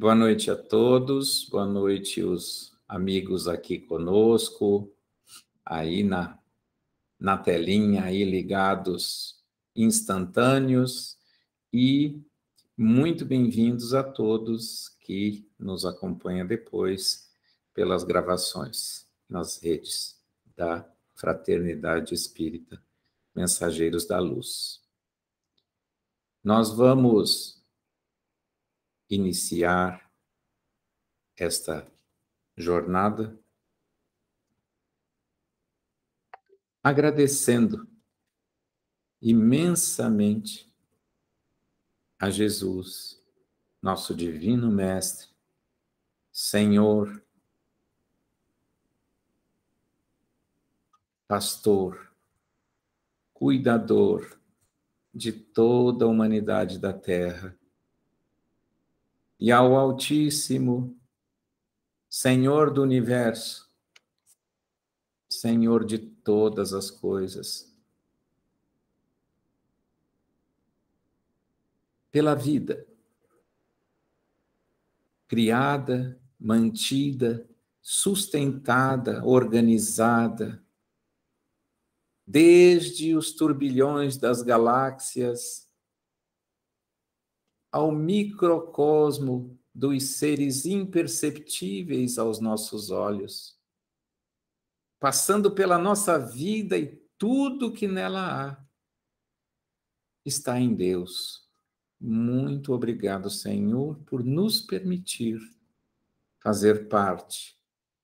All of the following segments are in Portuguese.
Boa noite a todos, boa noite os amigos aqui conosco, aí na telinha, aí ligados instantâneos, e muito bem-vindos a todos que nos acompanham depois pelas gravações nas redes da Fraternidade Espírita Mensageiros da Luz. Nós vamos iniciar esta jornada agradecendo imensamente a Jesus, nosso Divino Mestre, Senhor, Pastor, Cuidador de toda a humanidade da Terra, e ao Altíssimo, Senhor do Universo, Senhor de todas as coisas, pela vida, criada, mantida, sustentada, organizada, desde os turbilhões das galáxias ao microcosmo dos seres imperceptíveis aos nossos olhos, passando pela nossa vida e tudo que nela há, está em Deus. Muito obrigado, Senhor, por nos permitir fazer parte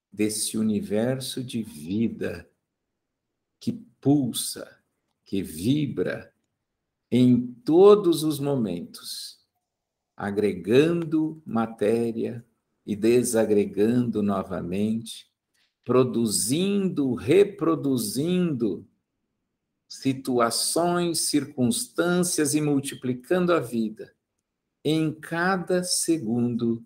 desse universo de vida que pulsa, que vibra em todos os momentos, agregando matéria e desagregando novamente, produzindo, reproduzindo situações, circunstâncias e multiplicando a vida em cada segundo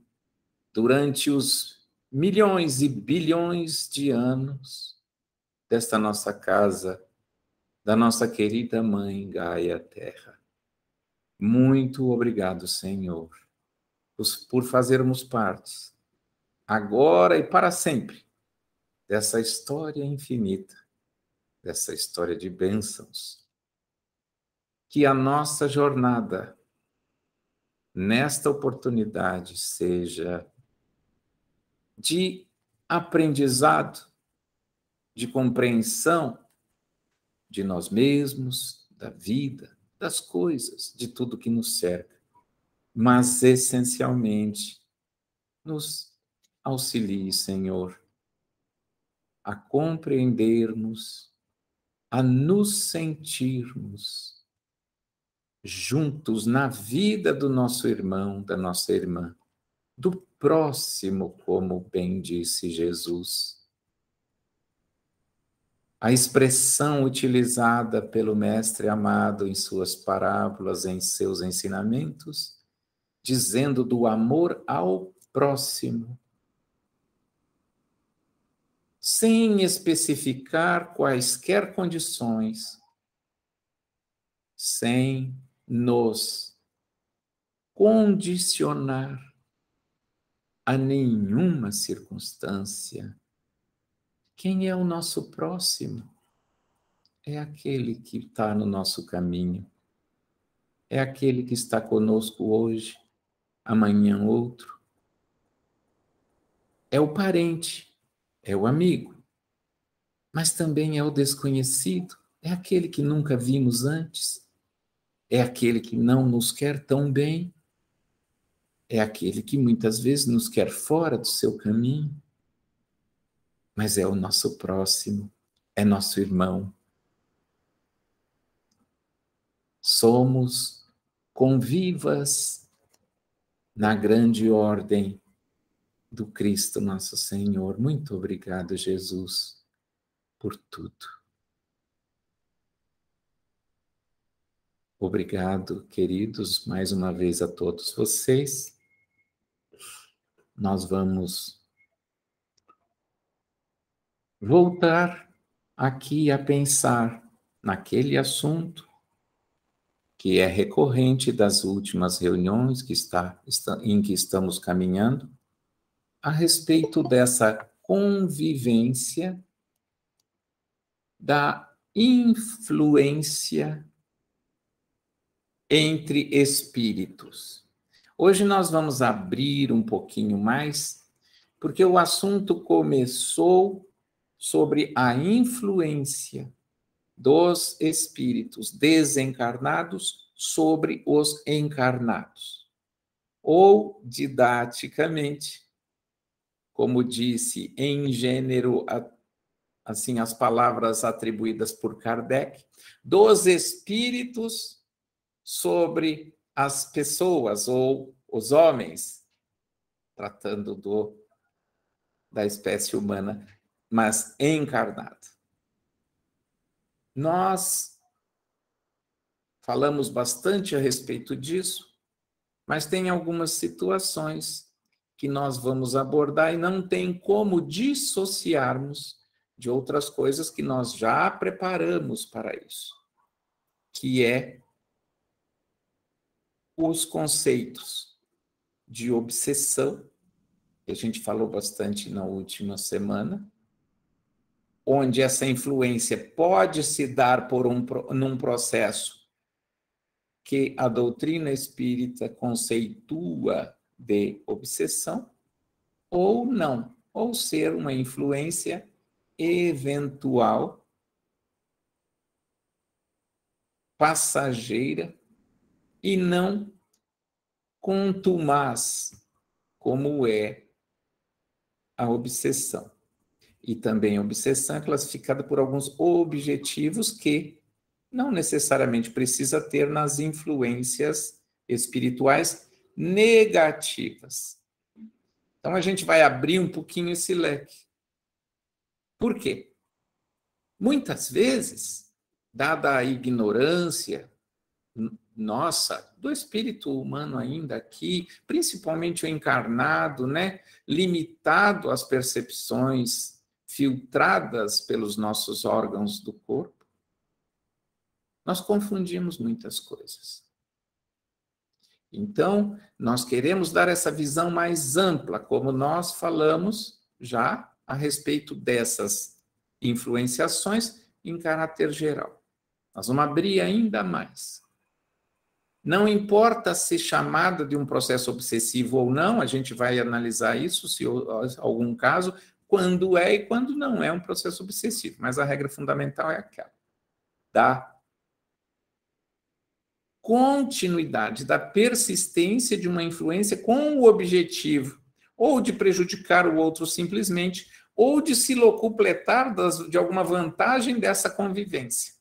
durante os milhões e bilhões de anos desta nossa casa, da nossa querida Mãe Gaia Terra. Muito obrigado, Senhor, por fazermos parte, agora e para sempre, dessa história infinita, dessa história de bênçãos. Que a nossa jornada, nesta oportunidade, seja de aprendizado, de compreensão de nós mesmos, da vida, das coisas, de tudo que nos cerca, mas essencialmente nos auxilie, Senhor, a compreendermos, a nos sentirmos juntos na vida do nosso irmão, da nossa irmã, do próximo, como bem disse Jesus. A expressão utilizada pelo Mestre amado em suas parábolas, em seus ensinamentos, dizendo do amor ao próximo, sem especificar quaisquer condições, sem nos condicionar a nenhuma circunstância. Quem é o nosso próximo? É aquele que está no nosso caminho. É aquele que está conosco hoje, amanhã outro. É o parente, é o amigo, mas também é o desconhecido, é aquele que nunca vimos antes, é aquele que não nos quer tão bem, é aquele que muitas vezes nos quer fora do seu caminho, mas é o nosso próximo, é nosso irmão. Somos convivas na grande ordem do Cristo nosso Senhor. Muito obrigado, Jesus, por tudo. Obrigado, queridos, mais uma vez a todos vocês. Nós vamos voltar aqui a pensar naquele assunto que é recorrente das últimas reuniões em que estamos caminhando, a respeito dessa convivência da influência entre espíritos. Hoje nós vamos abrir um pouquinho mais, porque o assunto começou sobre a influência dos espíritos desencarnados sobre os encarnados. Ou, didaticamente, como disse em gênero, assim, as palavras atribuídas por Kardec, dos espíritos sobre as pessoas ou os homens, tratando da espécie humana, mas encarnado. Nós falamos bastante a respeito disso, mas tem algumas situações que nós vamos abordar e não tem como dissociarmos de outras coisas que nós já preparamos para isso, que é os conceitos de obsessão, que a gente falou bastante na última semana, onde essa influência pode se dar num processo que a doutrina espírita conceitua de obsessão, ou não, ou ser uma influência eventual, passageira e não contumaz, como é a obsessão. E também a obsessão é classificada por alguns objetivos que não necessariamente precisa ter nas influências espirituais negativas. Então, a gente vai abrir um pouquinho esse leque. Por quê? Muitas vezes, dada a ignorância nossa, do espírito humano ainda aqui, principalmente o encarnado, né, limitado às percepções filtradas pelos nossos órgãos do corpo, nós confundimos muitas coisas. Então, nós queremos dar essa visão mais ampla, como nós falamos já a respeito dessas influenciações em caráter geral. Nós vamos abrir ainda mais. Não importa se chamada de um processo obsessivo ou não, a gente vai analisar isso, se algum caso, quando é e quando não é um processo obsessivo. Mas a regra fundamental é aquela da continuidade, da persistência de uma influência com o objetivo ou de prejudicar o outro simplesmente, ou de se locupletar de alguma vantagem dessa convivência.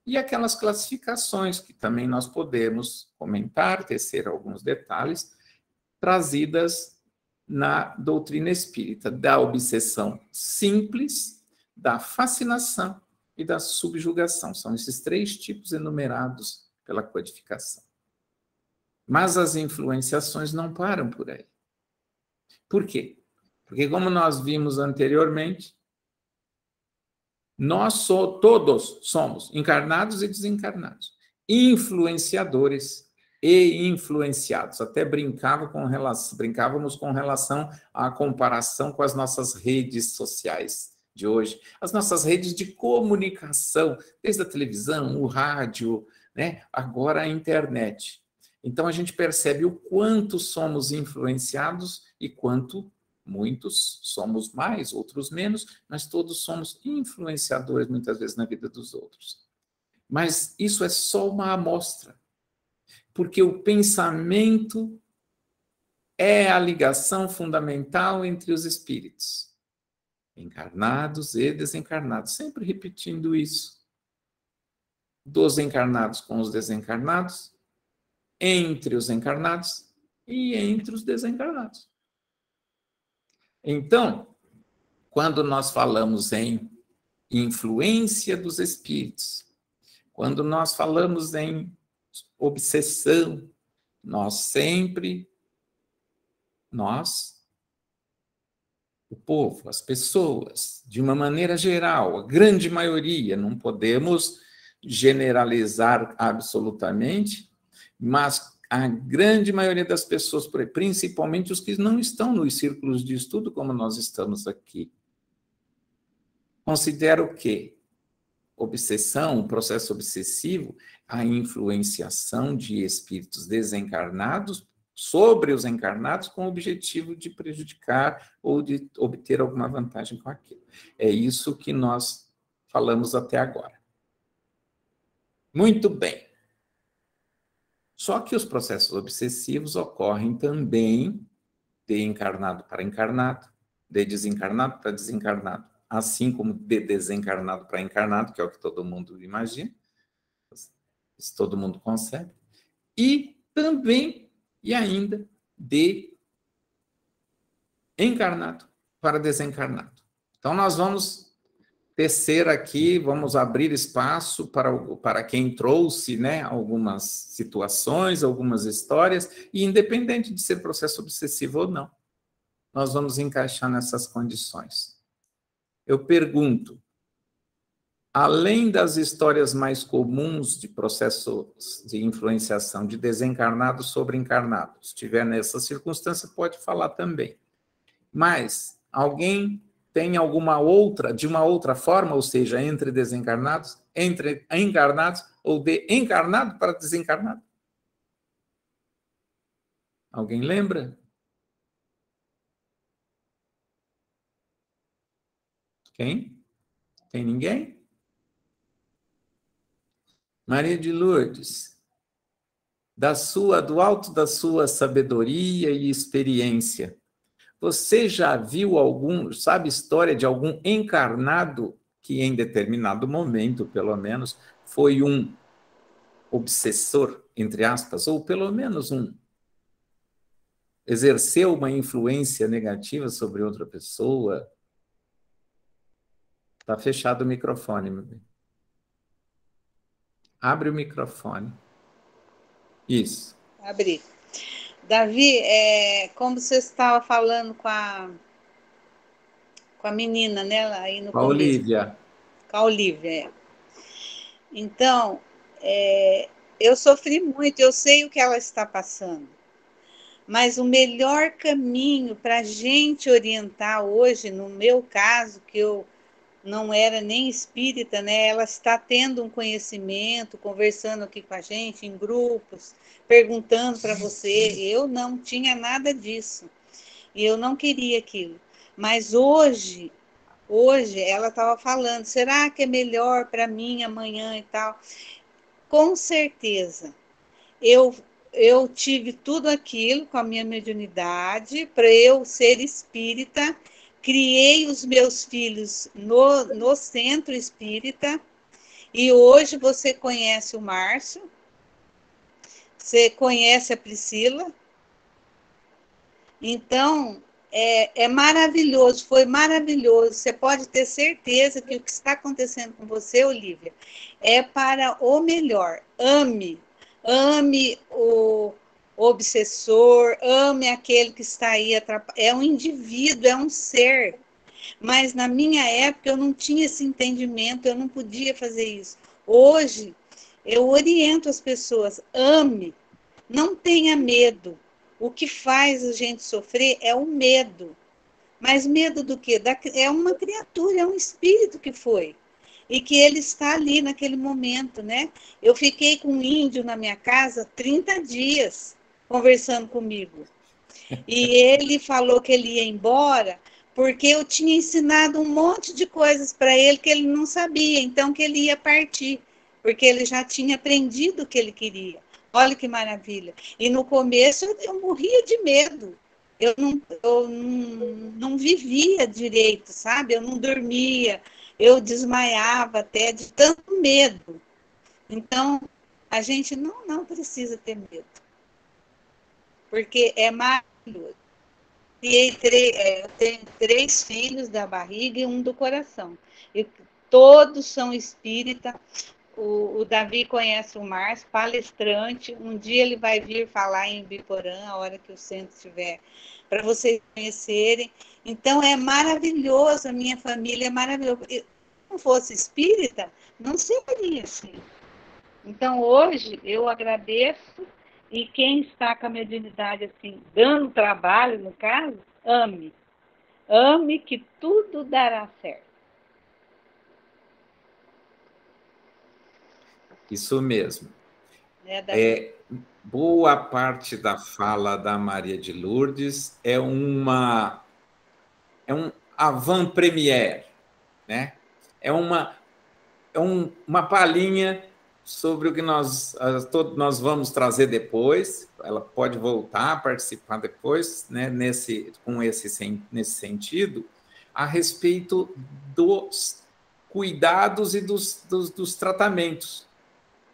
E aquelas classificações que também nós podemos comentar, tecer alguns detalhes, trazidas na doutrina espírita, da obsessão simples, da fascinação e da subjugação. São esses 3 tipos enumerados pela codificação. Mas as influenciações não param por aí. Por quê? Porque, como nós vimos anteriormente, todos somos encarnados e desencarnados, influenciadores e influenciados. Até brincávamos com relação à comparação com as nossas redes sociais de hoje, as nossas redes de comunicação, desde a televisão, o rádio, né? Agora a internet. Então a gente percebe o quanto somos influenciados e quanto muitos somos mais, outros menos, mas todos somos influenciadores muitas vezes na vida dos outros. Mas isso é só uma amostra, porque o pensamento é a ligação fundamental entre os espíritos, encarnados e desencarnados, sempre repetindo isso. Dos encarnados com os desencarnados, entre os encarnados e entre os desencarnados. Então, quando nós falamos em influência dos espíritos, quando nós falamos em obsessão, o povo, as pessoas, de uma maneira geral, a grande maioria, não podemos generalizar absolutamente, mas a grande maioria das pessoas, principalmente os que não estão nos círculos de estudo como nós estamos aqui, considera o quê? Obsessão, o processo obsessivo, a influenciação de espíritos desencarnados sobre os encarnados com o objetivo de prejudicar ou de obter alguma vantagem com aquilo. É isso que nós falamos até agora. Muito bem. Só que os processos obsessivos ocorrem também de encarnado para encarnado, de desencarnado para desencarnado, assim como de desencarnado para encarnado, que é o que todo mundo imagina, isso todo mundo concebe, e também, e ainda, de encarnado para desencarnado. Então, nós vamos tecer aqui, vamos abrir espaço para quem trouxe, né, algumas situações, algumas histórias, e independente de ser processo obsessivo ou não, nós vamos encaixar nessas condições. Eu pergunto, além das histórias mais comuns de processos de influenciação de desencarnados sobre encarnados, se estiver nessa circunstância, pode falar também. Mas alguém tem alguma outra, de uma outra forma, ou seja, entre desencarnados, entre encarnados, ou de encarnado para desencarnado? Alguém lembra? Quem? Tem ninguém? Maria de Lourdes, do alto da sua sabedoria e experiência, você já viu sabe história de algum encarnado que em determinado momento, pelo menos, foi um obsessor, entre aspas, ou pelo menos exerceu uma influência negativa sobre outra pessoa? Está fechado o microfone, meu bem. Abre o microfone. Isso. Abri. Davi, como você estava falando com a menina, né, aí no Com a começo. Olívia. Com a Olívia, Então, eu sofri muito, eu sei o que ela está passando. Mas o melhor caminho para a gente orientar hoje, no meu caso, que eu não era nem espírita, né? Ela está tendo um conhecimento, conversando aqui com a gente em grupos, perguntando para você. Eu não tinha nada disso e eu não queria aquilo. Mas hoje ela estava falando, será que é melhor para mim amanhã e tal? Com certeza. Eu eu tive tudo aquilo com a minha mediunidade para eu ser espírita, criei os meus filhos no centro espírita, e hoje você conhece o Márcio, você conhece a Priscila, então é maravilhoso, foi maravilhoso. Você pode ter certeza que o que está acontecendo com você, Olívia, é para o melhor. Ame o obsessor, ame aquele que está aí atrapalhando. É um indivíduo, é um ser. Mas na minha época eu não tinha esse entendimento, eu não podia fazer isso. Hoje eu oriento as pessoas, ame, não tenha medo. O que faz a gente sofrer é o medo. Mas medo do quê? É uma criatura, é um espírito que foi. E que ele está ali naquele momento, né? Eu fiquei com um índio na minha casa 30 dias conversando comigo. E ele falou que ele ia embora porque eu tinha ensinado um monte de coisas para ele que ele não sabia, então que ele ia partir, porque ele já tinha aprendido o que ele queria. Olha que maravilha. E no começo eu morria de medo. Eu não vivia direito, sabe? Eu não dormia, eu desmaiava até de tanto medo. Então, a gente não precisa ter medo, porque é maravilhoso. Eu tenho 3 filhos da barriga e um do coração. E todos são espírita. O Davi conhece o Márcio, palestrante. Um dia ele vai vir falar em Biporã, a hora que o centro estiver, para vocês conhecerem. Então é maravilhoso, a minha família é maravilhosa. Se não fosse espírita, não seria assim. Então, hoje, eu agradeço, e quem está com a mediunidade, assim, dando trabalho, no caso, ame. Ame que tudo dará certo. Isso mesmo. Né, Davi? Boa parte da fala da Maria de Lourdes é um avant-première, né? É uma palhinha sobre o que nós vamos trazer depois. Ela pode voltar a participar depois, né, nesse sentido, a respeito dos cuidados e dos tratamentos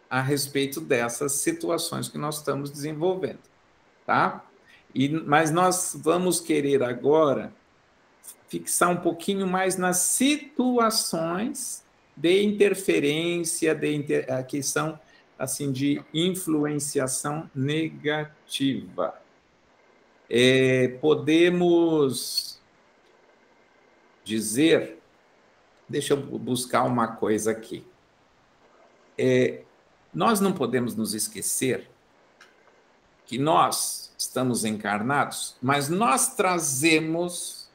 a respeito dessas situações que nós estamos desenvolvendo, tá? Mas nós vamos querer agora fixar um pouquinho mais nas situações de interferência, que são assim de influenciação negativa. Podemos dizer, deixa eu buscar uma coisa aqui. Nós não podemos nos esquecer que nós estamos encarnados, mas nós trazemos,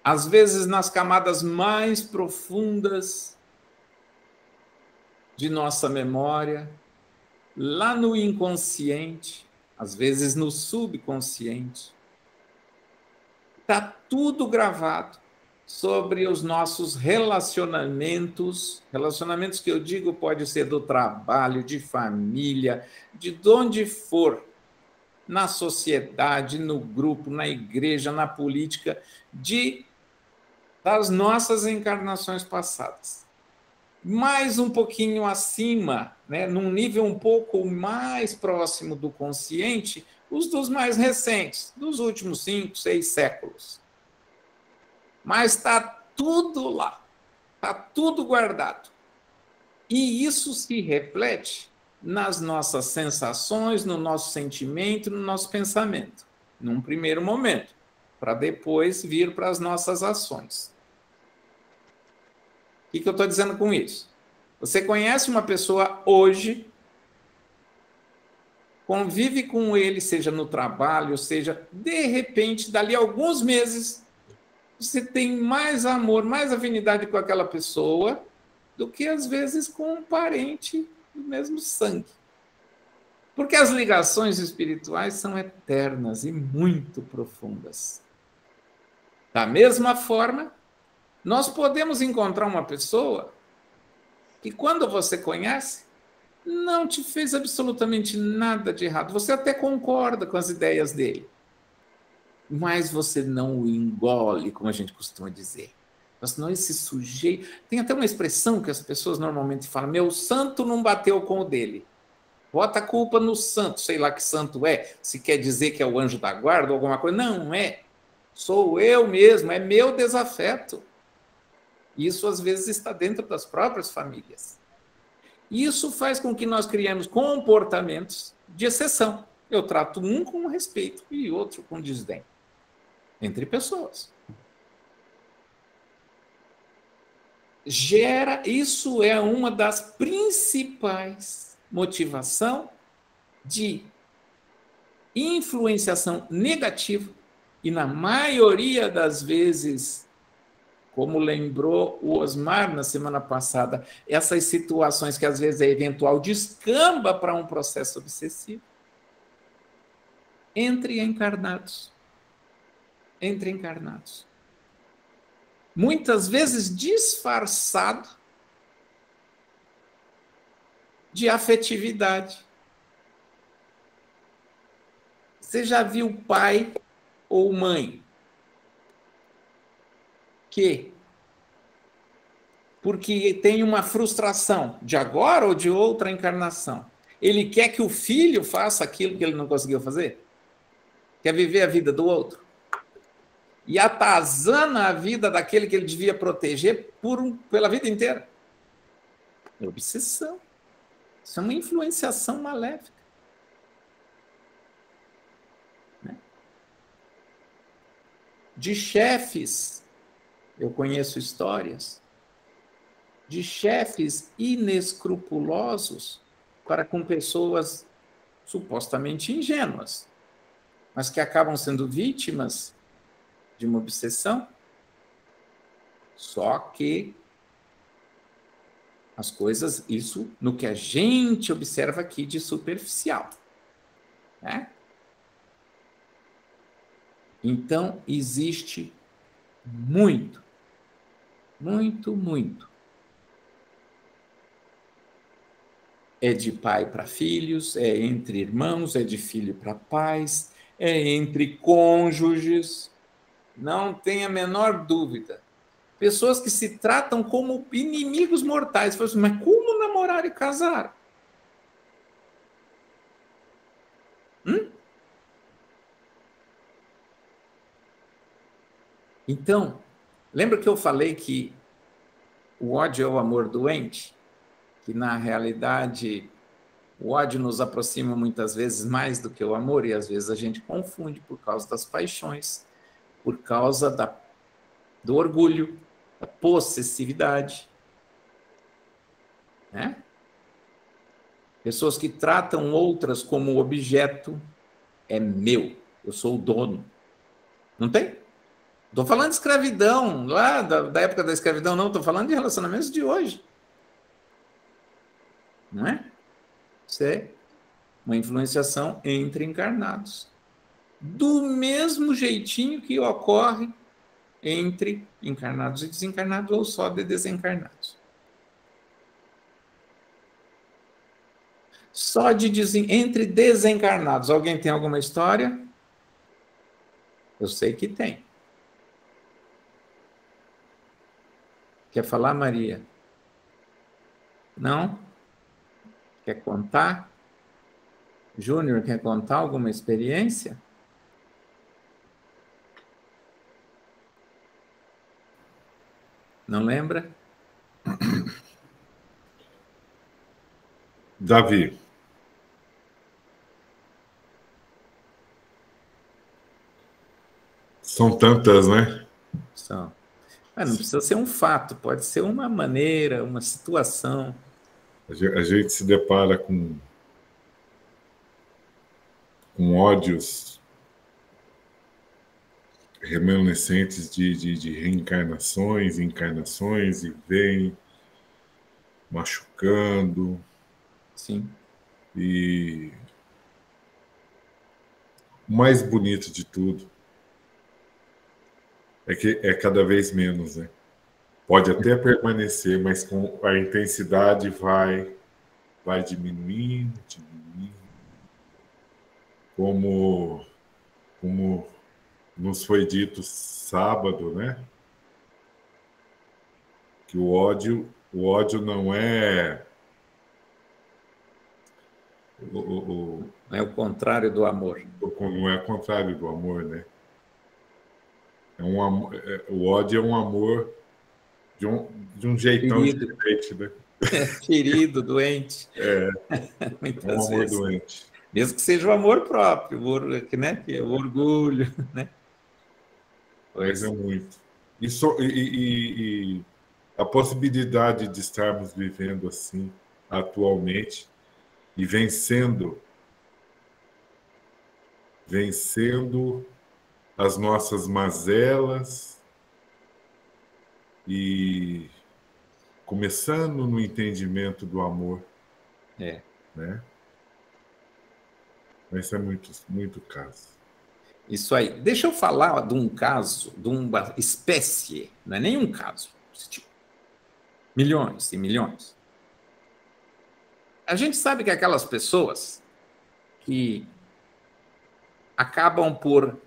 às vezes nas camadas mais profundas de nossa memória, lá no inconsciente, às vezes no subconsciente, está tudo gravado sobre os nossos relacionamentos que eu digo pode ser do trabalho, de família, de onde for, na sociedade, no grupo, na igreja, na política, das nossas encarnações passadas. Mais um pouquinho acima, né, num nível um pouco mais próximo do consciente, os dos mais recentes, dos últimos 5, 6 séculos. Mas está tudo lá, está tudo guardado. E isso se reflete nas nossas sensações, no nosso sentimento, no nosso pensamento, num primeiro momento, para depois vir para as nossas ações. O que eu estou dizendo com isso? Você conhece uma pessoa hoje, convive com ele, seja no trabalho, seja, de repente, dali a alguns meses, você tem mais amor, mais afinidade com aquela pessoa do que, às vezes, com um parente do mesmo sangue. Porque as ligações espirituais são eternas e muito profundas. Da mesma forma, nós podemos encontrar uma pessoa que, quando você conhece, não te fez absolutamente nada de errado. Você até concorda com as ideias dele, mas você não o engole, como a gente costuma dizer. Mas não esse sujeito... Tem até uma expressão que as pessoas normalmente falam: meu santo não bateu com o dele. Bota a culpa no santo, sei lá que santo é, se quer dizer que é o anjo da guarda ou alguma coisa. Não é. Sou eu mesmo, é meu desafeto. Isso, às vezes, está dentro das próprias famílias. Isso faz com que nós criemos comportamentos de exceção. Eu trato um com respeito e outro com desdém. Entre pessoas. Isso é uma das principais motivações de influenciação negativa e, na maioria das vezes, como lembrou o Osmar na semana passada, essas situações que às vezes é eventual descamba para um processo obsessivo entre encarnados. Entre encarnados. Muitas vezes disfarçado de afetividade. Você já viu pai ou mãe que, porque tem uma frustração de agora ou de outra encarnação, ele quer que o filho faça aquilo que ele não conseguiu fazer? Quer viver a vida do outro? E atazana a vida daquele que ele devia proteger pela vida inteira? É obsessão. Isso é uma influenciação maléfica. Né? De chefes, eu conheço histórias de chefes inescrupulosos para com pessoas supostamente ingênuas, mas que acabam sendo vítimas de uma obsessão. Só que as coisas, isso no que a gente observa aqui de superficial, né? Então, existe muito, muito, muito. É de pai para filhos, é entre irmãos, é de filho para pais, é entre cônjuges, não tem a menor dúvida. Pessoas que se tratam como inimigos mortais. Assim, mas como namorar e casar? Então, lembra que eu falei que o ódio é o amor doente? Que, na realidade, o ódio nos aproxima muitas vezes mais do que o amor, e às vezes a gente confunde por causa das paixões, por causa do orgulho, da possessividade, né? Pessoas que tratam outras como objeto, é meu, eu sou o dono. Não tem? Estou falando de escravidão, lá da época da escravidão, não, estou falando de relacionamentos de hoje. Não é? Isso é uma influenciação entre encarnados. Do mesmo jeitinho que ocorre entre encarnados e desencarnados, ou só de desencarnados. Só entre desencarnados. Alguém tem alguma história? Eu sei que tem. Quer falar, Maria? Não? Quer contar? Júnior, quer contar alguma experiência? Não lembra? Davi. São tantas, né? São. Mas não precisa ser um fato, pode ser uma maneira, uma situação. A gente se depara com ódios remanescentes de reencarnações, encarnações, e vem machucando. Sim. E o mais bonito de tudo é que é cada vez menos, né? Pode até permanecer, mas com a intensidade vai diminuindo, diminuindo. Como nos foi dito sábado, né? Que o ódio não é não é o contrário do amor. Não é o contrário do amor, né? O ódio é um amor de um jeitão Ferido. diferente, né? Ferido, doente. Muitas um amor vezes. Doente. Mesmo que seja o amor próprio, né? Que é o orgulho, né? Mas é muito. E a possibilidade de estarmos vivendo assim atualmente e vencendo as nossas mazelas e começando no entendimento do amor, né? Mas é muito, muito caso. Isso aí. Deixa eu falar de um caso, de uma espécie, não é nenhum caso. Milhões e milhões. A gente sabe que aquelas pessoas que acabam por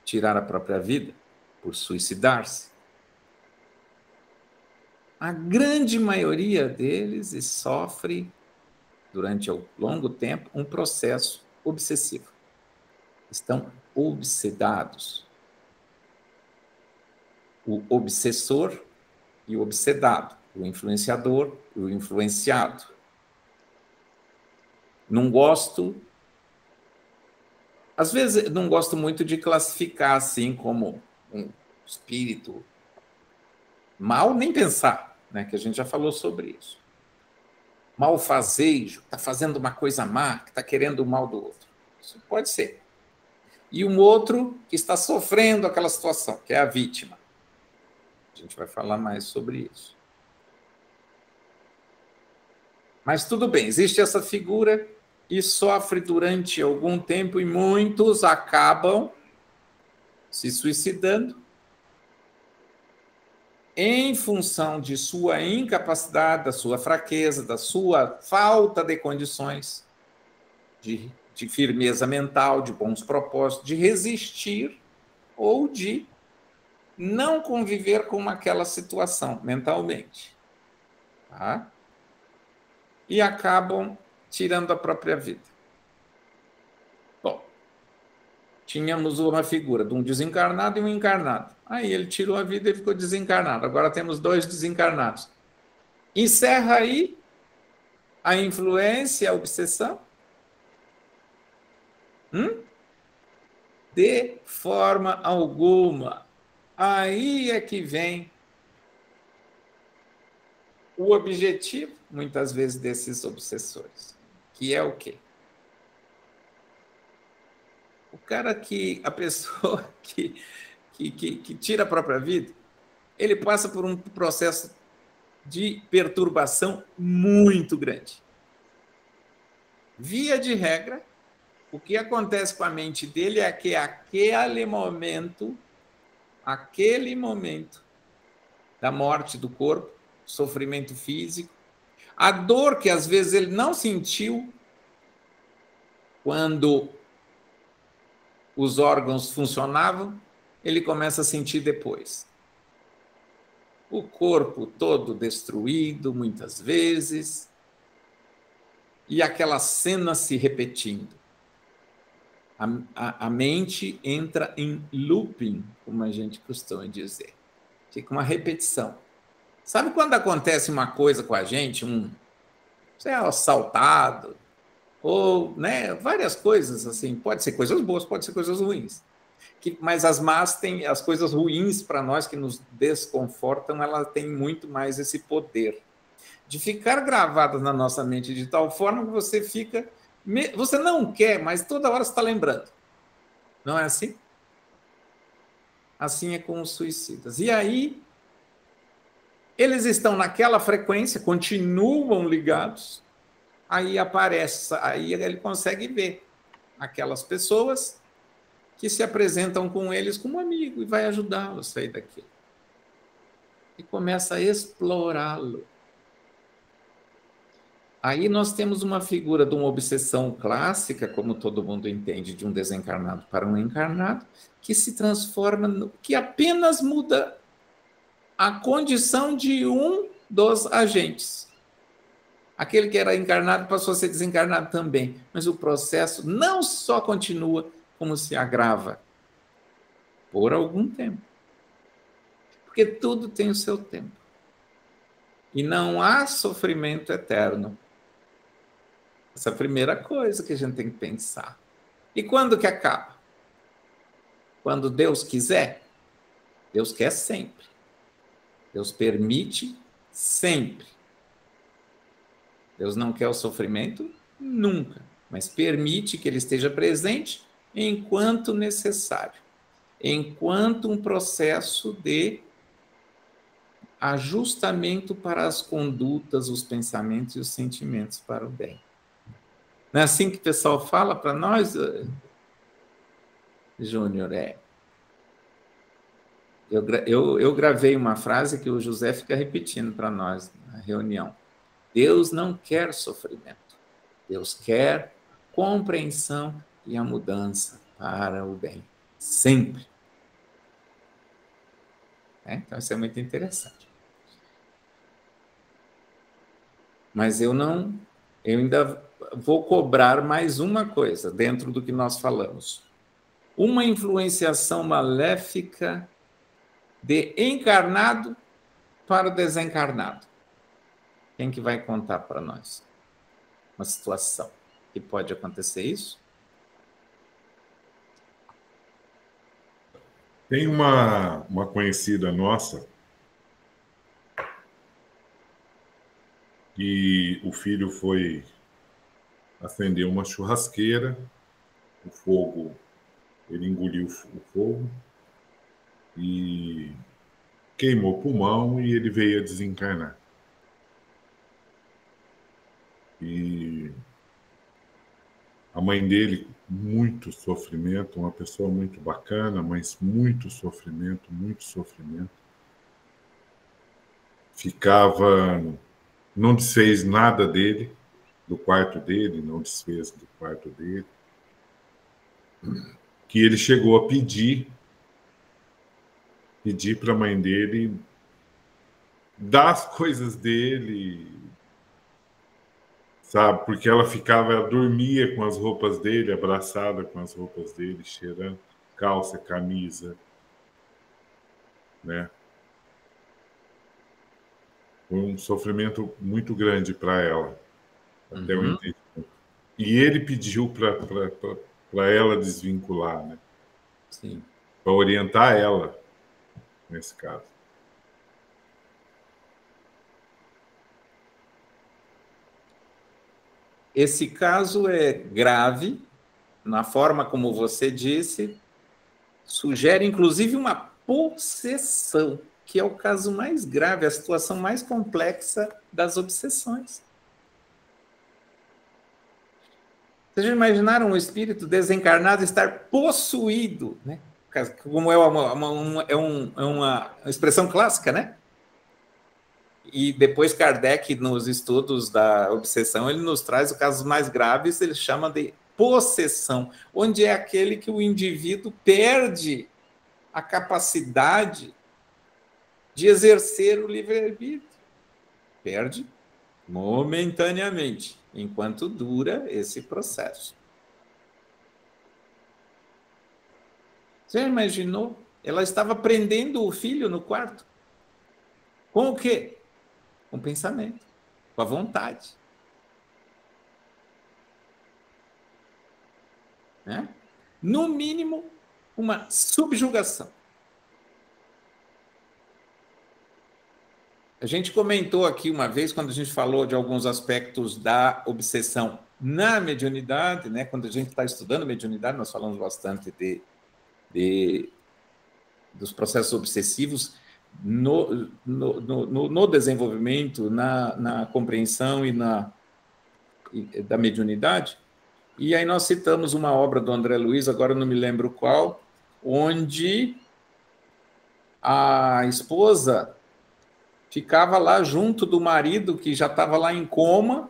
tirar a própria vida, por suicidar-se, a grande maioria deles sofre, durante longo tempo, um processo obsessivo. Estão obsedados. O obsessor e o obsedado, o influenciador e o influenciado. Não gosto, às vezes não gosto muito de classificar assim como um espírito mal, nem pensar, né, que a gente já falou sobre isso. Malfazejo, está fazendo uma coisa má, que está querendo o mal do outro. Isso pode ser. E um outro que está sofrendo aquela situação, que é a vítima. A gente vai falar mais sobre isso. Mas tudo bem, existe essa figura e sofre durante algum tempo e muitos acabam se suicidando em função de sua incapacidade, da sua fraqueza, da sua falta de condições de firmeza mental, de bons propósitos, de resistir ou de não conviver com aquela situação mentalmente. Tá? E acabam tirando a própria vida. Bom, tínhamos uma figura de um desencarnado e um encarnado. Aí ele tirou a vida e ficou desencarnado. Agora temos 2 desencarnados. Encerra aí a influência, a obsessão? De forma alguma. Aí é que vem o objetivo, muitas vezes, desses obsessores, que é o quê? O cara a pessoa que tira a própria vida, ele passa por um processo de perturbação muito grande. Via de regra, o que acontece com a mente dele é que aquele momento da morte do corpo, sofrimento físico, a dor que às vezes ele não sentiu quando os órgãos funcionavam, ele começa a sentir depois. O corpo todo destruído, muitas vezes, e aquela cena se repetindo. A mente entra em looping, como a gente costuma dizer. Fica uma repetição. Sabe quando acontece uma coisa com a gente, você é assaltado, ou várias coisas assim, pode ser coisas boas, pode ser coisas ruins. Mas as más têm, as coisas ruins para nós que nos desconfortam, elas têm muito mais esse poder de ficar gravadas na nossa mente de tal forma que você não quer, mas toda hora você está lembrando. Não é assim? Assim é com os suicidas. E aí, eles estão naquela frequência, continuam ligados, aí ele consegue ver aquelas pessoas que se apresentam com eles como amigo e vai ajudá-lo a sair daquilo. E começa a explorá-lo. Aí nós temos uma figura de uma obsessão clássica, como todo mundo entende, de um desencarnado para um encarnado, que se transforma, que apenas muda a condição de um dos agentes. Aquele que era encarnado passou a ser desencarnado também, mas o processo não só continua, como se agrava por algum tempo. Porque tudo tem o seu tempo. E não há sofrimento eterno. Essa é a primeira coisa que a gente tem que pensar. E quando que acaba? Quando Deus quiser? Deus quer sempre. Deus permite sempre. Deus não quer o sofrimento? Nunca. Mas permite que ele esteja presente enquanto necessário. Enquanto um processo de ajustamento para as condutas, os pensamentos e os sentimentos para o bem. Não é assim que o pessoal fala para nós, Júnior? Eu gravei uma frase que o José fica repetindo para nós na reunião. Deus não quer sofrimento. Deus quer compreensão e a mudança para o bem. Sempre. Então, isso é muito interessante. Mas eu ainda vou cobrar mais uma coisa dentro do que nós falamos. Uma influenciação maléfica de encarnado para o desencarnado. Quem que vai contar para nós uma situação que pode acontecer isso? Tem uma conhecida nossa e o filho foi acender uma churrasqueira, o fogo, ele engoliu o fogo e queimou o pulmão e ele veio a desencarnar. E a mãe dele, muito sofrimento, uma pessoa muito bacana, mas muito sofrimento, muito sofrimento. Ficava, não desfez nada dele, do quarto dele, não desfez do quarto dele. Que ele chegou a pedir para a mãe dele dar as coisas dele, sabe? Porque ela dormia com as roupas dele, abraçada com as roupas dele, cheirando calça, camisa, né? Foi um sofrimento muito grande para ela, até o entendimento. E ele pediu para ela desvincular, né? Sim. Para orientar ela, nesse caso. Esse caso é grave, na forma como você disse, sugere inclusive uma possessão, que é o caso mais grave, a situação mais complexa das obsessões. Vocês já imaginaram um espírito desencarnado estar possuído, né? Como é uma expressão clássica, né? E depois Kardec, nos estudos da obsessão, ele nos traz os casos mais graves, ele chama de possessão, onde é aquele que o indivíduo perde a capacidade de exercer o livre-arbítrio. Perde momentaneamente, enquanto dura esse processo. Você imaginou? Ela estava prendendo o filho no quarto. Com o quê? Com o pensamento, com a vontade. Né? No mínimo, uma subjugação. A gente comentou aqui uma vez, quando a gente falou de alguns aspectos da obsessão na mediunidade, né? Quando a gente está estudando mediunidade, nós falamos bastante dos processos obsessivos no desenvolvimento, na compreensão da mediunidade. E aí nós citamos uma obra do André Luiz, agora não me lembro qual, onde a esposa ficava lá junto do marido, que já estava lá em coma,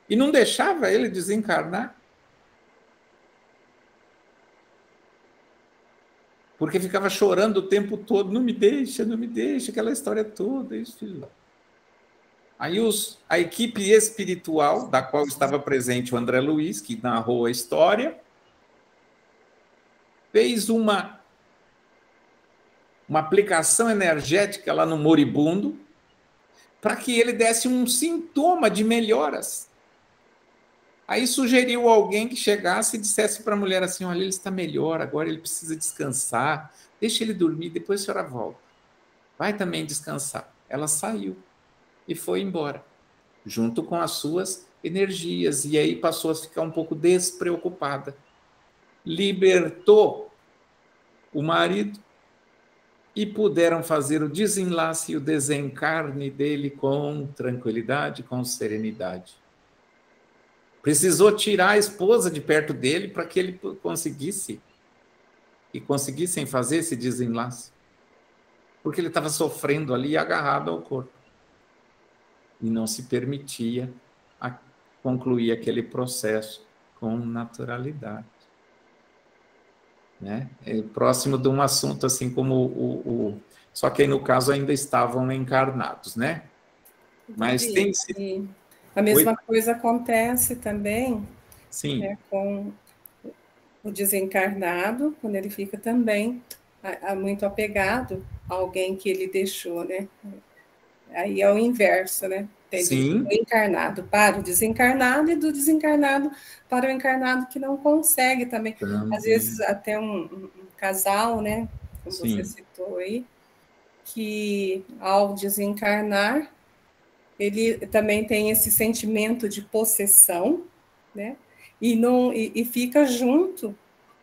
e não deixava ele desencarnar. Porque ficava chorando o tempo todo, não me deixa, aquela história toda. Isso. Aí a equipe espiritual, da qual estava presente o André Luiz, que narrou a história, fez uma aplicação energética lá no moribundo, para que ele desse um sintoma de melhoras. Aí sugeriu alguém que chegasse e dissesse para a mulher assim, olha, ele está melhor, agora ele precisa descansar, deixa ele dormir, depois a senhora volta. Vai também descansar. Ela saiu e foi embora, junto com as suas energias, e aí passou a ficar um pouco despreocupada. Libertou o marido e puderam fazer o desenlace e o desencarne dele com tranquilidade, com serenidade. Precisou tirar a esposa de perto dele para que ele conseguissem fazer esse desenlace. Porque ele estava sofrendo ali, agarrado ao corpo. E não se permitia concluir aquele processo com naturalidade. Né? Próximo de um assunto assim como só que aí no caso ainda estavam encarnados, né? Mas tem a mesma coisa acontece também, sim, né, com o desencarnado, quando ele fica também muito apegado a alguém que ele deixou, né? Aí é o inverso, né? Sim. Do encarnado para o desencarnado e do desencarnado para o encarnado que não consegue também. Às vezes até um casal, né? Como Sim. você citou aí, que ao desencarnar, ele também tem esse sentimento de possessão, né? E fica junto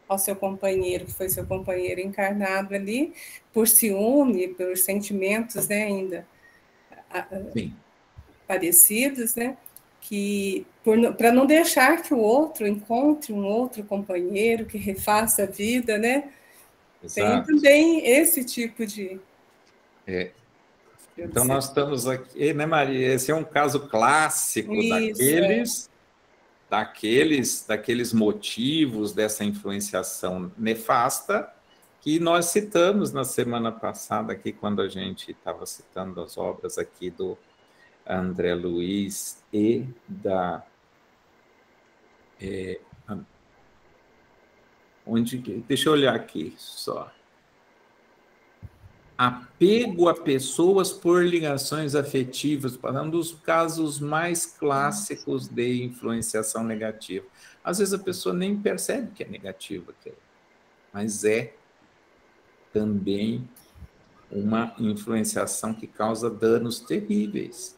ao seu companheiro, que foi seu companheiro encarnado ali, por ciúme, por sentimentos, né, ainda Sim. parecidos, né? Que para não deixar que o outro encontre um outro companheiro que refaça a vida, né? Exato. Tem também esse tipo de... Então, nós estamos aqui, né, Maria? Esse é um caso clássico Isso, daqueles motivos dessa influenciação nefasta que nós citamos na semana passada, aqui, quando a gente estava citando as obras aqui do André Luiz e da... deixa eu olhar aqui só. Apego a pessoas por ligações afetivas, um dos casos mais clássicos de influenciação negativa. Às vezes a pessoa nem percebe que é negativa, mas é também uma influenciação que causa danos terríveis,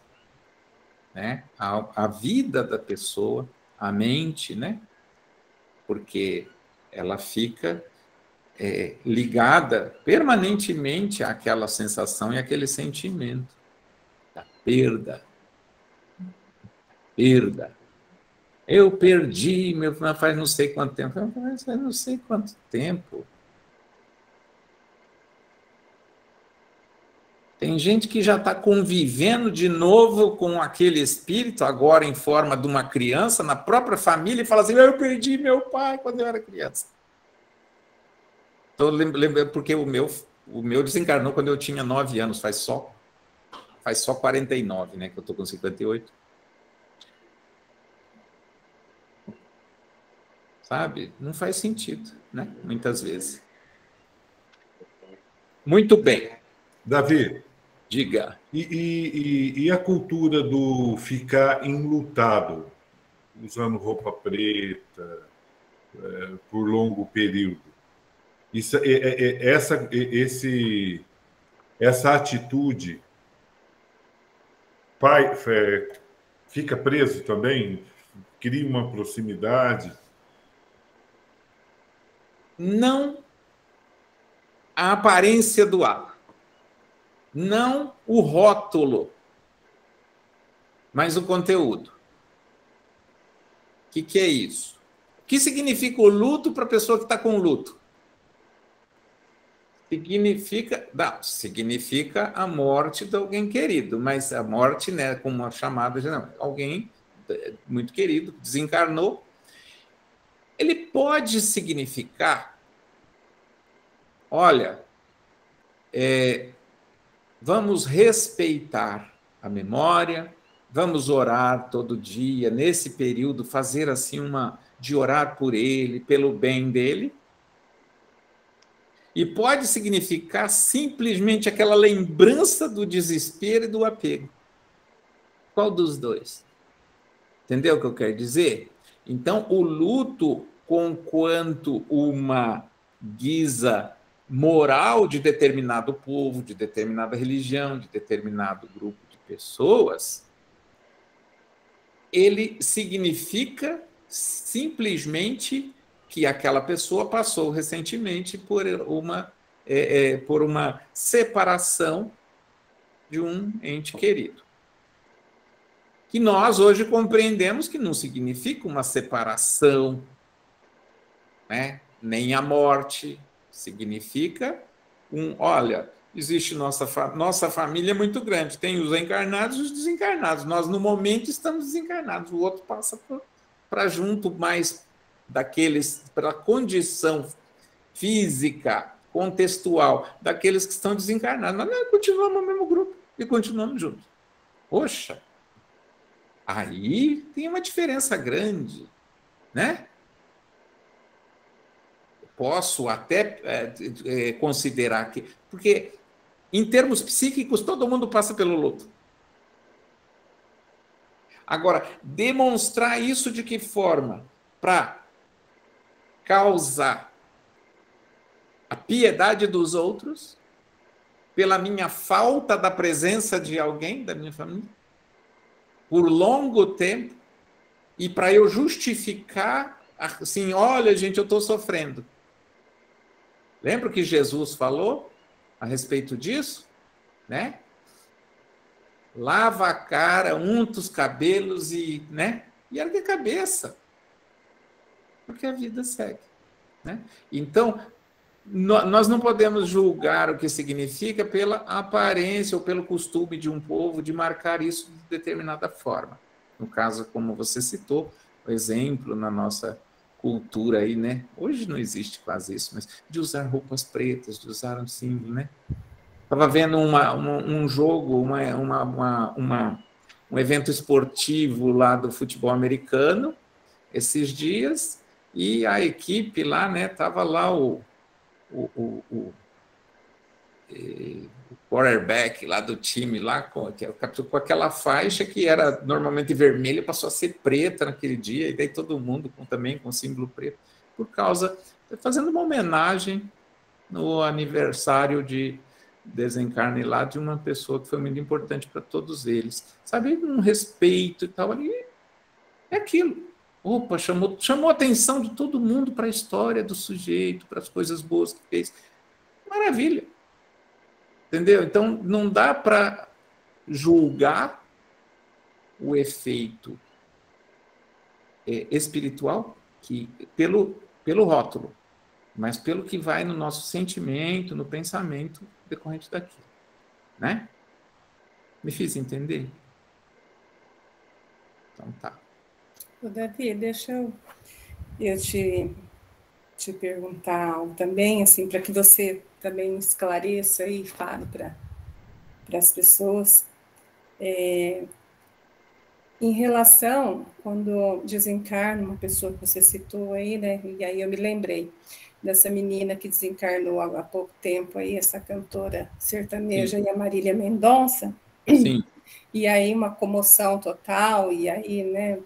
né? A vida da pessoa, a mente, né? Porque ela fica ligada permanentemente àquela sensação e àquele sentimento da perda. Perda. Eu perdi, faz não sei quanto tempo. Faz não sei quanto tempo. Tem gente que já está convivendo de novo com aquele espírito, agora em forma de uma criança, na própria família, e fala assim, eu perdi meu pai quando eu era criança. Estou lembrando porque o meu desencarnou quando eu tinha 9 anos, faz só 49, né, que eu estou com 58. Sabe? Não faz sentido, né? Muitas vezes. Muito bem. Davi. Diga. E a cultura do ficar enlutado, usando roupa preta, por longo período? Essa atitude fica preso também? Cria uma proximidade? Não a aparência do ato, não o rótulo, mas o conteúdo. O que é isso? O que significa o luto para a pessoa que está com luto? Significa a morte de alguém querido, mas a morte, né, como uma chamada de alguém muito querido, desencarnou. Ele pode significar, olha, vamos respeitar a memória, vamos orar todo dia, nesse período, fazer assim de orar por ele, pelo bem dele. E pode significar simplesmente aquela lembrança do desespero e do apego. Qual dos dois? Entendeu o que eu quero dizer? Então, o luto, conquanto uma guisa moral de determinado povo, de determinada religião, de determinado grupo de pessoas, ele significa simplesmente que aquela pessoa passou recentemente por uma separação de um ente querido. Que nós hoje compreendemos que não significa uma separação, né? Nem a morte, significa olha, existe nossa família é muito grande, tem os encarnados e os desencarnados. Nós, no momento, estamos desencarnados, o outro passa para junto mais daqueles, pela condição física, contextual, daqueles que estão desencarnados. Mas nós continuamos no mesmo grupo e continuamos juntos. Poxa, aí tem uma diferença grande, né? Posso até considerar que... Porque, em termos psíquicos, todo mundo passa pelo luto. Agora, demonstrar isso de que forma? Para causar a piedade dos outros, pela minha falta da presença de alguém da minha família? por longo tempo, e para eu justificar, assim, olha, gente, eu estou sofrendo. Lembra o que Jesus falou a respeito disso? Né? Lava a cara, unta os cabelos e, né? E ergue a cabeça. Porque a vida segue. Né? Então, nós não podemos julgar o que significa pela aparência ou pelo costume de um povo de marcar isso de determinada forma. No caso, como você citou, o exemplo na nossa cultura aí, né? Hoje não existe quase isso, mas de usar roupas pretas, de usar um símbolo, né? Estava vendo um jogo, um evento esportivo lá do futebol americano esses dias, e a equipe lá, né? Estava lá o quarterback lá do time, lá com aquela faixa que era normalmente vermelha, passou a ser preta naquele dia, e daí todo mundo também com símbolo preto, por causa, fazendo uma homenagem no aniversário de desencarne lá de uma pessoa que foi muito importante para todos eles. Sabe, um respeito e tal, ali é aquilo. Opa, chamou a atenção de todo mundo para a história do sujeito, para as coisas boas que fez. Maravilha. Entendeu? Então, não dá para julgar o efeito espiritual pelo rótulo, mas pelo que vai no nosso sentimento, no pensamento decorrente daquilo. Né? Me fiz entender? Então tá. Davi, deixa eu te perguntar algo também, assim, para que você também esclareça e fale para as pessoas. Em relação, quando desencarna uma pessoa que você citou aí, né, e aí eu me lembrei dessa menina que desencarnou há pouco tempo aí, essa cantora sertaneja, Sim. e a Marília Mendonça. Sim. E aí uma comoção total, e aí, né,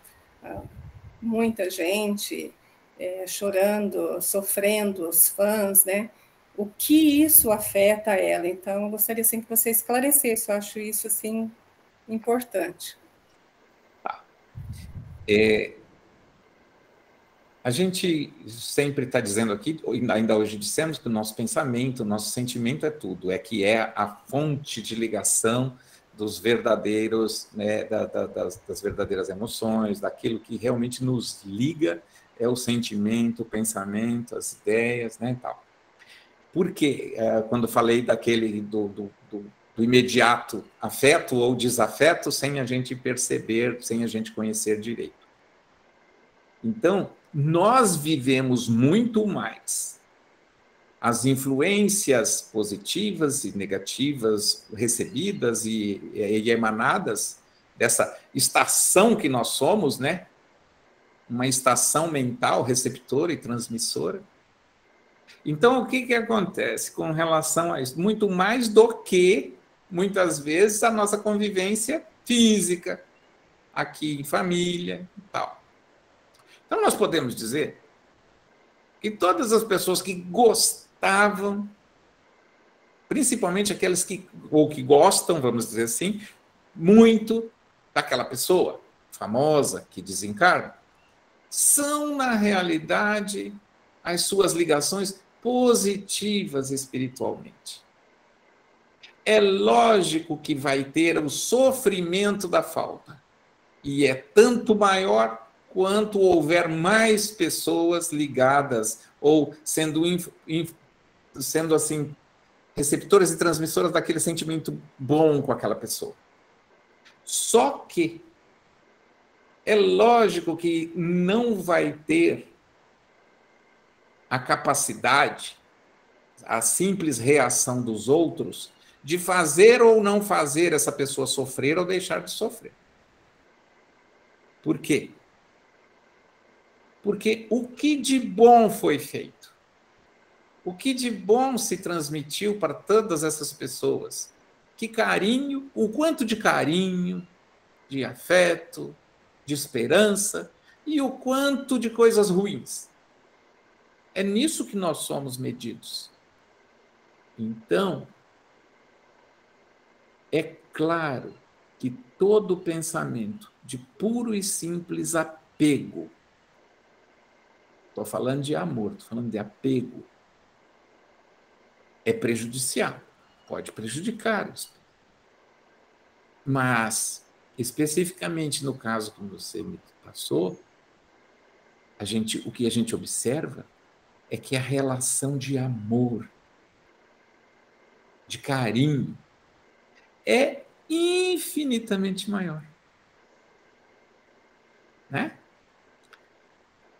muita gente chorando, sofrendo, os fãs, né? O que isso afeta ela? Então, eu gostaria assim que você esclarecesse. Eu acho isso assim importante. A gente sempre está dizendo aqui, ainda hoje dissemos que o nosso pensamento, o nosso sentimento é tudo, que é a fonte de ligação dos verdadeiros, né, das verdadeiras emoções, daquilo que realmente nos liga, é o sentimento, o pensamento, as ideias, né, tal. Porque quando falei daquele do imediato afeto ou desafeto, sem a gente perceber, sem a gente conhecer direito. Então, nós vivemos muito mais as influências positivas e negativas recebidas e emanadas dessa estação que nós somos, né? Uma estação mental receptora e transmissora. Então, o que acontece com relação a isso? Muito mais do que, muitas vezes, a nossa convivência física, aqui em família e tal. Então, nós podemos dizer que todas as pessoas que gostavam, principalmente aquelas que gostam, vamos dizer assim, muito daquela pessoa famosa que desencarna, são, na realidade, as suas ligações positivas espiritualmente. É lógico que vai ter o sofrimento da falta, e é tanto maior quanto houver mais pessoas ligadas ou sendo assim receptoras e transmissoras daquele sentimento bom com aquela pessoa. Só que é lógico que não vai ter a capacidade, a simples reação dos outros de fazer ou não fazer essa pessoa sofrer ou deixar de sofrer. Por quê? Porque o que de bom foi feito? O que de bom se transmitiu para todas essas pessoas? Que carinho, o quanto de carinho, de afeto, de esperança e o quanto de coisas ruins. É nisso que nós somos medidos. Então, é claro que todo pensamento de puro e simples apego, estou falando de amor, estou falando de apego, é prejudicial, pode prejudicar o espírito. Mas, especificamente no caso que você me passou, o que a gente observa é que a relação de amor, de carinho, é infinitamente maior. Né?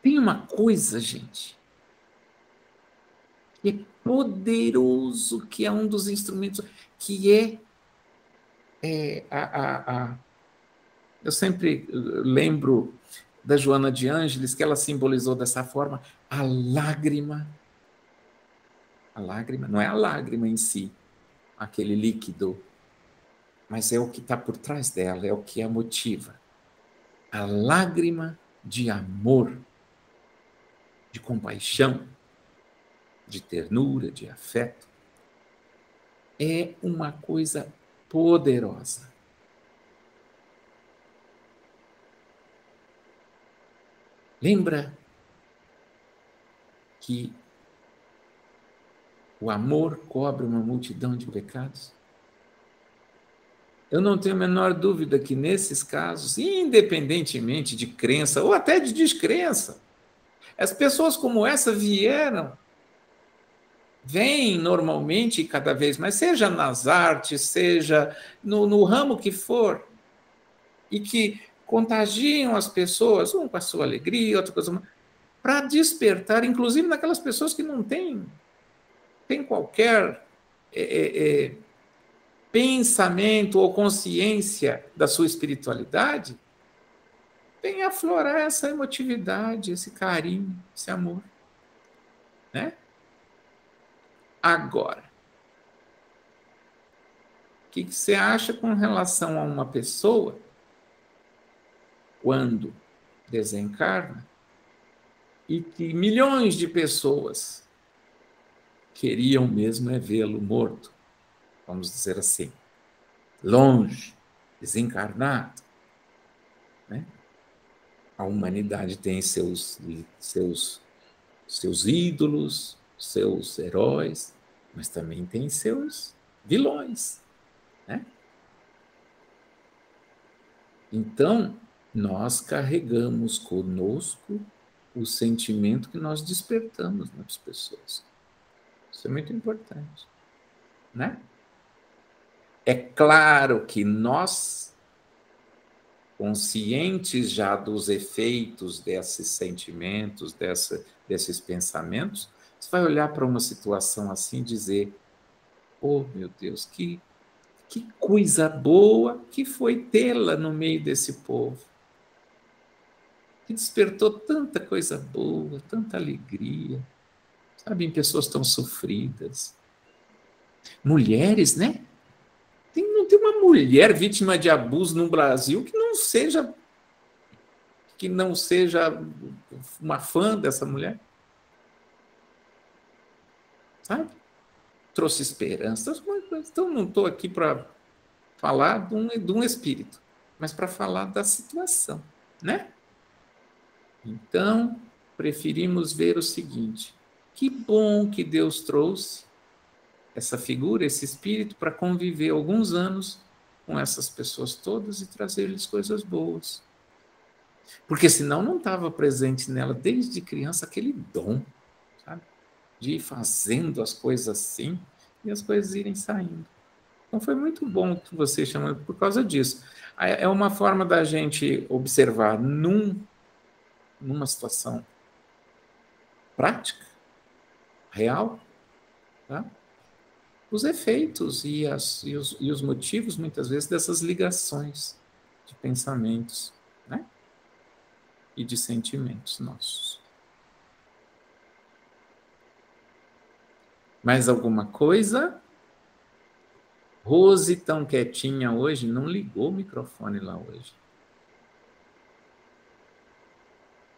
Tem uma coisa, gente, que é poderoso, que é um dos instrumentos, que eu sempre lembro da Joana de Ângeles, que ela simbolizou dessa forma a lágrima. A lágrima não é a lágrima em si, aquele líquido, mas é o que está por trás dela, é o que a motiva. A lágrima de amor, de compaixão, de ternura, de afeto, é uma coisa poderosa. Lembra que o amor cobre uma multidão de pecados? Eu não tenho a menor dúvida que nesses casos, independentemente de crença ou até de descrença, as pessoas como essa vêm normalmente e cada vez mais, seja nas artes, seja no ramo que for, e que contagiam as pessoas, um com a sua alegria, outra coisa, para despertar, inclusive naquelas pessoas que não têm qualquer pensamento ou consciência da sua espiritualidade, vem aflorar essa emotividade, esse carinho, esse amor. Né? Agora, o que você acha com relação a uma pessoa, quando desencarna, e que milhões de pessoas queriam mesmo vê-lo morto, vamos dizer assim, longe, desencarnado, né? A humanidade tem seus ídolos, seus heróis, mas também tem seus vilões, né? Então, nós carregamos conosco o sentimento que nós despertamos nas pessoas. Isso é muito importante, né? É claro que nós, conscientes já dos efeitos desses sentimentos, desses pensamentos, você vai olhar para uma situação assim e dizer: oh, meu Deus, que coisa boa que foi tê-la no meio desse povo, que despertou tanta coisa boa, tanta alegria, sabe, em pessoas tão sofridas. Mulheres, né? Não tem uma mulher vítima de abuso no Brasil que não seja uma fã dessa mulher. Sabe? Trouxe esperança. Então, não estou aqui para falar de um espírito, mas para falar da situação, né? Então, preferimos ver o seguinte: que bom que Deus trouxe essa figura, esse espírito, para conviver alguns anos com essas pessoas todas e trazer-lhes coisas boas. Porque senão não estava presente nela desde criança aquele dom, sabe? De ir fazendo as coisas assim e as coisas irem saindo. Então foi muito bom que você chamou por causa disso. É uma forma da gente observar numa situação prática, real, tá? Os efeitos e os motivos, muitas vezes, dessas ligações de pensamentos, né? E de sentimentos nossos. Mais alguma coisa? Rose, tão quietinha hoje, não ligou o microfone lá hoje.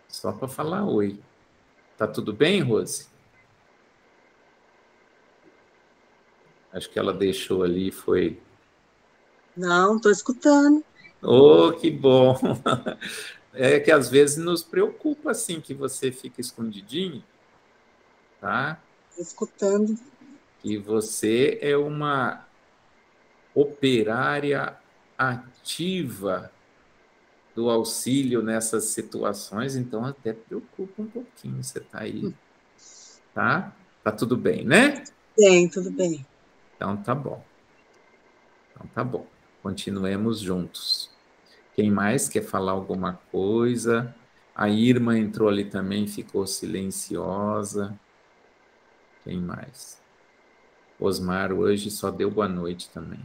Só para falar oi. Tá tudo bem, Rose? Acho que ela deixou ali, foi Não, estou escutando. Oh, que bom! É que às vezes nos preocupa, assim, que você fica escondidinho, tá? Estou escutando. Que você é uma operária ativa do auxílio nessas situações, então até preocupa um pouquinho. Você está aí, tá? Tá tudo bem, né? Bem, tudo bem. Então tá bom. Então tá bom. Continuemos juntos. Quem mais quer falar alguma coisa? A Irma entrou ali também, ficou silenciosa. Quem mais? Osmar hoje só deu boa noite também.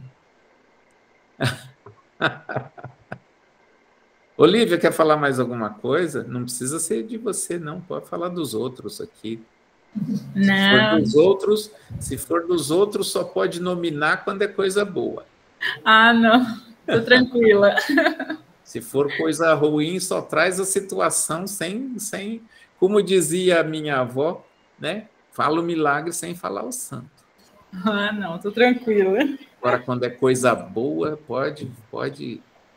Olívia, quer falar mais alguma coisa? Não precisa ser de você, não. Pode falar dos outros aqui. Não. Se for dos outros, só pode nominar quando é coisa boa. Ah, não. Tô tranquila. Se for coisa ruim, só traz a situação como dizia a minha avó, né? Fala o milagre sem falar o santo. Ah, não, tô tranquila. Agora, quando é coisa boa, pode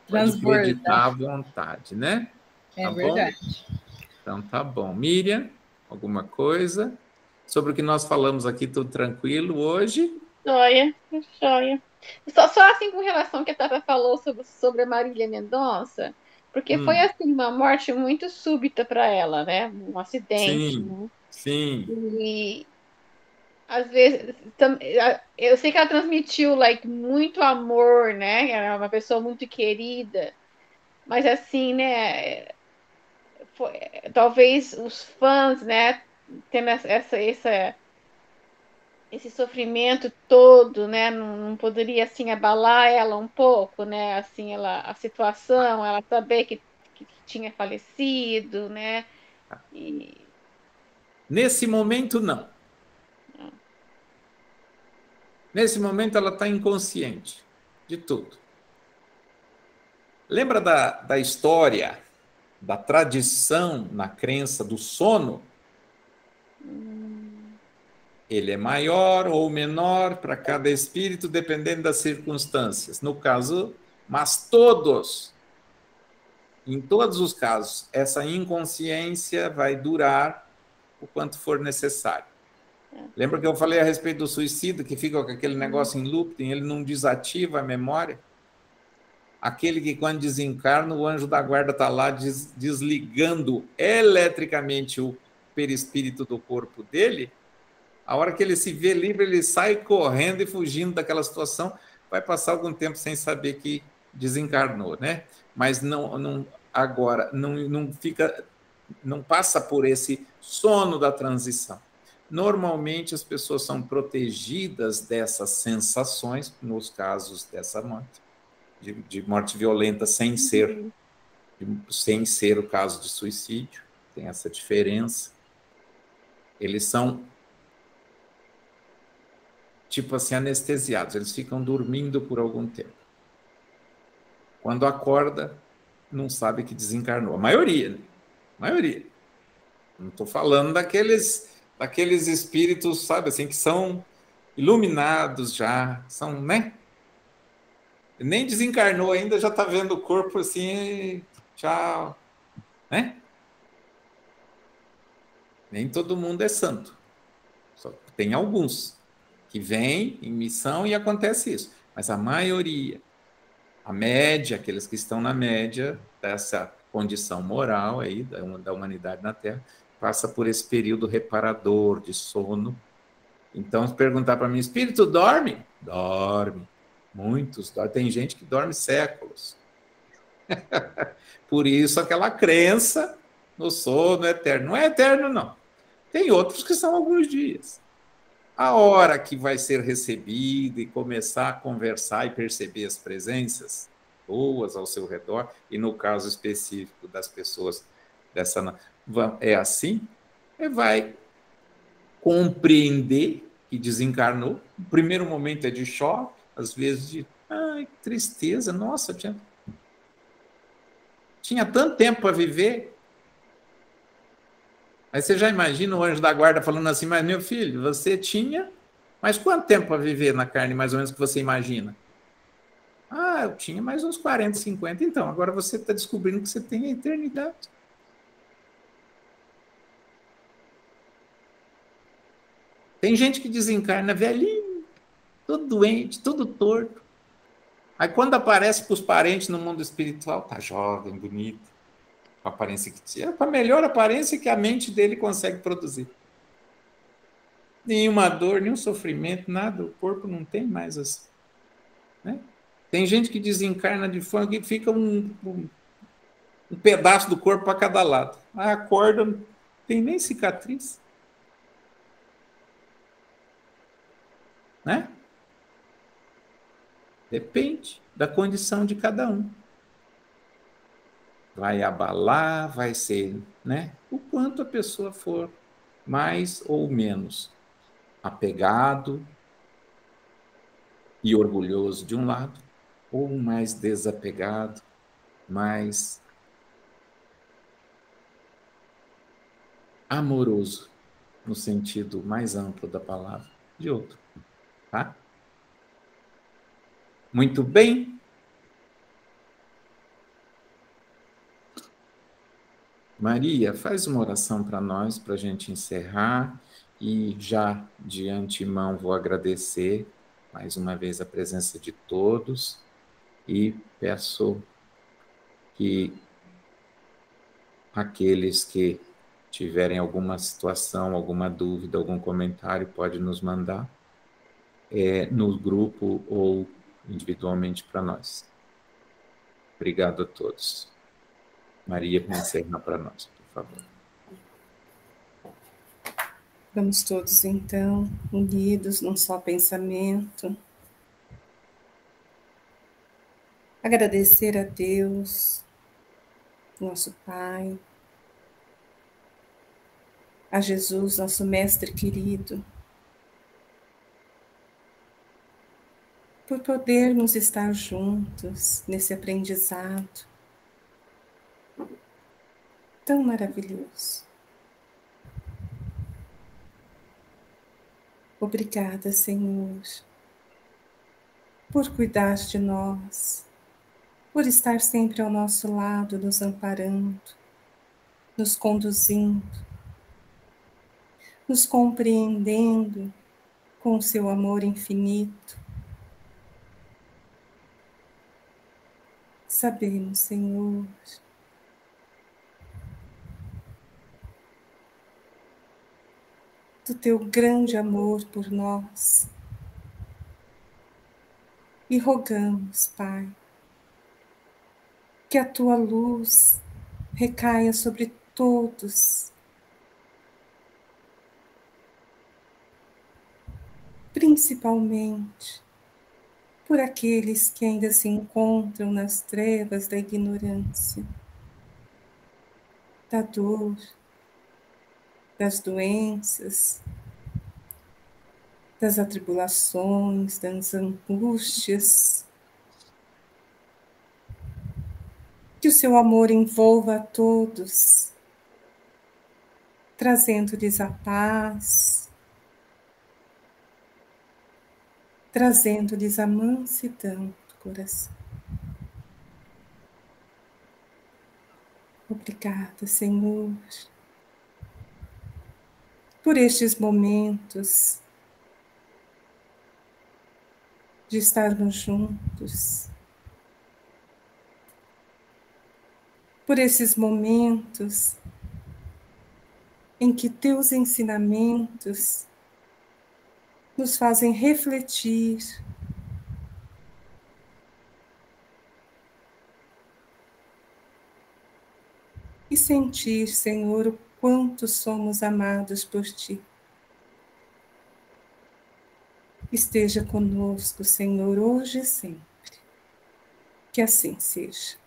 acreditar à vontade, né? É tá verdade. Bom? Então, tá bom. Miriam, alguma coisa? Sobre o que nós falamos aqui, tudo tranquilo hoje? Joia, joia. Só assim com relação ao que a Tata falou sobre a Marília Mendonça, porque foi assim uma morte muito súbita para ela, né? Um acidente, Sim, né? sim. E às vezes eu sei que ela transmitiu muito amor, né? Era uma pessoa muito querida, mas assim, né? Talvez os fãs, né? Tendo esse sofrimento todo, né? Não poderia assim abalar ela um pouco, né? Assim, a situação, ela saber que tinha falecido, né? E Nesse momento, não. Nesse momento, ela está inconsciente de tudo. Lembra da história, da tradição na crença do sono? Ele é maior ou menor para cada espírito, dependendo das circunstâncias. No caso, mas em todos os casos, essa inconsciência vai durar o quanto for necessário. Lembra que eu falei a respeito do suicídio, que fica com aquele negócio em looping, ele não desativa a memória? Aquele que, quando desencarna, o anjo da guarda está lá desligando eletricamente o perispírito do corpo dele. A hora que ele se vê livre, ele sai correndo e fugindo daquela situação, vai passar algum tempo sem saber que desencarnou, né? Mas agora não passa por esse sono da transição. Normalmente as pessoas são protegidas dessas sensações, nos casos dessa morte, de morte violenta sem ser o caso de suicídio, tem essa diferença. Eles são tipo assim, anestesiados, eles ficam dormindo por algum tempo. Quando acorda, não sabe que desencarnou. A maioria, né? A maioria. Não estou falando daqueles espíritos, sabe, assim, que são iluminados já, são, né? Nem desencarnou ainda, já está vendo o corpo assim, tchau, né? Nem todo mundo é santo. Só tem alguns que vêm em missão e acontece isso. Mas a maioria, a média, aqueles que estão na média dessa condição moral aí da humanidade na Terra, passa por esse período reparador de sono. Então, se perguntar para mim, espírito dorme? Dorme. Muitos dormem. Tem gente que dorme séculos. Por isso, aquela crença no sono eterno. Não é eterno, não. Tem outros que são alguns dias. A hora que vai ser recebido e começar a conversar e perceber as presenças boas ao seu redor, e no caso específico das pessoas é assim, vai compreender que desencarnou. O primeiro momento é de choque, às vezes de ai, que tristeza, nossa, tinha tanto tempo para viver. Aí você já imagina o anjo da guarda falando assim, mas meu filho, você tinha, mas quanto tempo para viver na carne, mais ou menos, que você imagina? Ah, eu tinha mais uns 40, 50, então. Agora você está descobrindo que você tem a eternidade. Tem gente que desencarna velhinho, todo doente, todo torto. Aí quando aparece para os parentes no mundo espiritual, tá jovem, bonito, com a aparência que tinha, com a melhor aparência que a mente dele consegue produzir. Nenhuma dor, nenhum sofrimento, nada, o corpo não tem mais assim. Né? Tem gente que desencarna de fome que fica um pedaço do corpo para cada lado. Aí acorda, não tem nem cicatriz. Né? Depende da condição de cada um. Vai abalar, vai ser, né? O quanto a pessoa for mais ou menos apegado e orgulhoso de um lado, ou mais desapegado, mais amoroso, no sentido mais amplo da palavra, de outro, tá? Muito bem. Maria, faz uma oração para nós, para a gente encerrar, e já de antemão vou agradecer mais uma vez a presença de todos e peço que aqueles que tiverem alguma situação, alguma dúvida, algum comentário, pode nos mandar no grupo ou individualmente para nós. Obrigado a todos. Maria, vamos encerrar para nós, por favor. Vamos todos, então, unidos num só pensamento. Agradecer a Deus, nosso Pai, a Jesus, nosso Mestre querido, por podermos estar juntos nesse aprendizado tão maravilhoso. Obrigada, Senhor, por cuidar de nós, por estar sempre ao nosso lado, nos amparando, nos conduzindo, nos compreendendo com o seu amor infinito. Sabemos, Senhor, do teu grande amor por nós. E rogamos, Pai, que a tua luz recaia sobre todos, principalmente por aqueles que ainda se encontram nas trevas da ignorância, da dor, das doenças, das atribulações, das angústias. Que o seu amor envolva a todos, trazendo-lhes a paz, trazendo-lhes a mansidão do coração. Obrigada, Senhor, por estes momentos de estarmos juntos, por esses momentos em que teus ensinamentos nos fazem refletir e sentir, Senhor, o quanto somos amados por Ti. Esteja conosco, Senhor, hoje e sempre. Que assim seja.